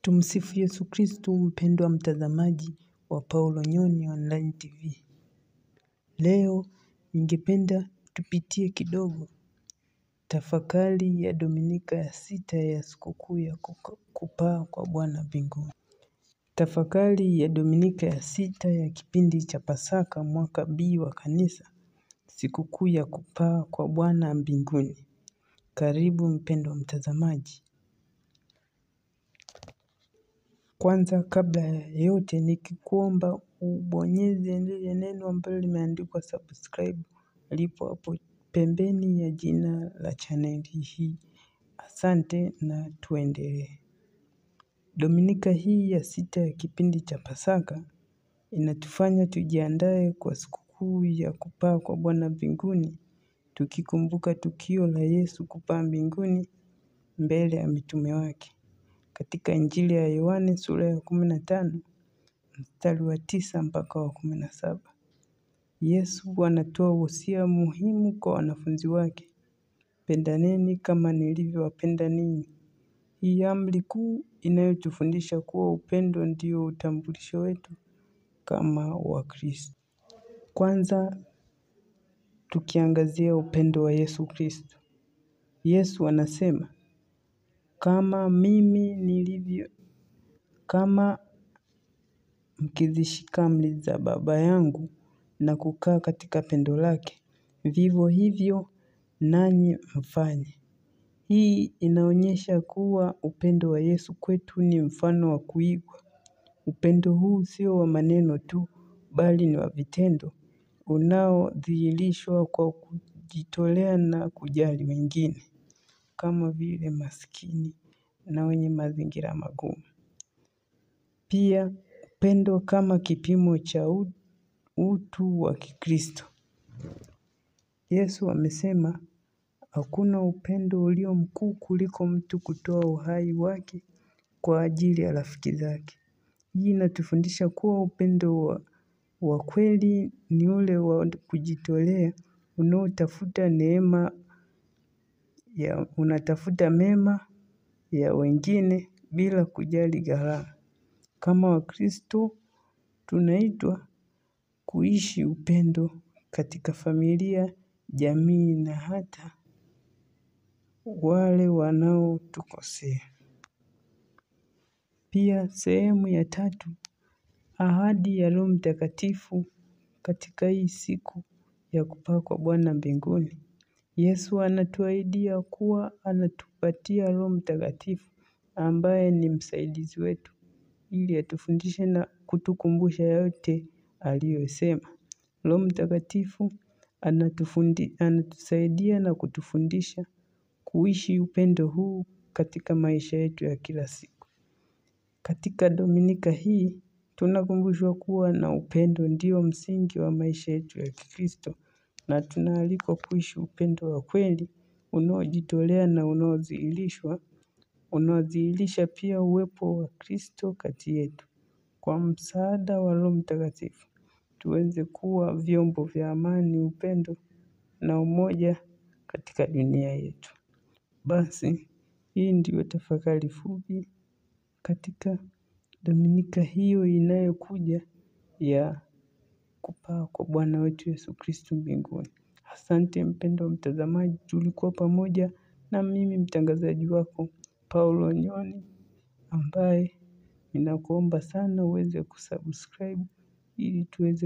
Tumsifu Yesu Kristo, mpendwa mtazamaji wa Paulo Nyoni Online TV. Leo ningependa tupitie kidogo tafakari ya Dominika ya 6 ya sikukuu ya kupaa kwa Bwana mbinguni. Tafakari ya Dominika ya 6 ya kipindi cha Pasaka mwaka B wa kanisa, sikukuu ya kupaa kwa Bwana mbinguni. Karibu mpendwa mtazamaji. Kwanza kabla ya yote nikikuomba ubonyeze lile neno ambalo limeandikwa subscribe lipo hapo pembeni ya jina la chaneli hii. Asante na tuendelee. Dominika hii ya 6 ya kipindi cha Pasaka inatufanya tujiandae kwa sikukuu ya kupaa kwa Bwana mbinguni, tukikumbuka tukio la Yesu kupaa mbinguni mbele ya mitume wake. Katika Injili ya Yohane sura ya 15 mstari wa 9 mpaka wa 17. Yesu anatoa wosia muhimu kwa wanafunzi wake. Pendaneni kama nilivyowapenda ninyi. Hii amri kuu inayotufundisha kuwa upendo ndio utambulisho wetu kama Wakristo. Kwanza tukiangazia upendo wa Yesu Kristo. Yesu anasema, kama mkizishika amri za Baba yangu na kukaa katika pendo lake, vivyo hivyo nanyi mfanye. Hii inaonyesha kuwa upendo wa Yesu kwetu ni mfano wa kuigwa. Upendo huu sio wa maneno tu, bali ni wa vitendo, unaodhihirishwa kwa kujitolea na kujali wengine, kama vile maskini na wenye mazingira magumu. Pia upendo kama kipimo cha utu wa Kikristo. Yesu amesema hakuna upendo ulio mkuu kuliko mtu kutoa uhai wake kwa ajili ya rafiki zake. Hii inatufundisha kuwa upendo wa kweli ni ule wa kujitolea, unatafuta mema ya wengine bila kujali gharama. Kama Wakristo tunaitwa kuishi upendo katika familia, jamii na hata wale wanaotukosea. Pia sehemu ya 3, ahadi ya Roho Mtakatifu katika hii siku ya kupaa kwa Bwana mbinguni. Yesu anatuahidia kuwa anatupatia Roho Mtakatifu ambaye ni msaidizi wetu, ili atufundishe na kutukumbusha yote aliyosema. Roho Mtakatifu anatusaidia na kutufundisha kuishi upendo huu katika maisha yetu ya kila siku. Katika Dominika hii tunakumbushwa kuwa na upendo ndio msingi wa maisha yetu ya Kikristo, na tunaalikwa kuishi upendo wa kweli unaojitolea na unaodhihirisha pia uwepo wa Kristo kati yetu. Kwa msaada wa Roho Mtakatifu tuweze kuwa vyombo vya amani, upendo na umoja katika dunia yetu. Basi hii ndio tafakari fupi katika Dominika hiyo inayokuja ya kupaa kwa Bwana wetu Yesu Kristo mbinguni. Asante mpendwa mtazamaji, tulikuwa pamoja na mimi mtangazaji wako Paulo Nyoni, ambaye ninakuomba sana uweze kusubscribe ili tuweze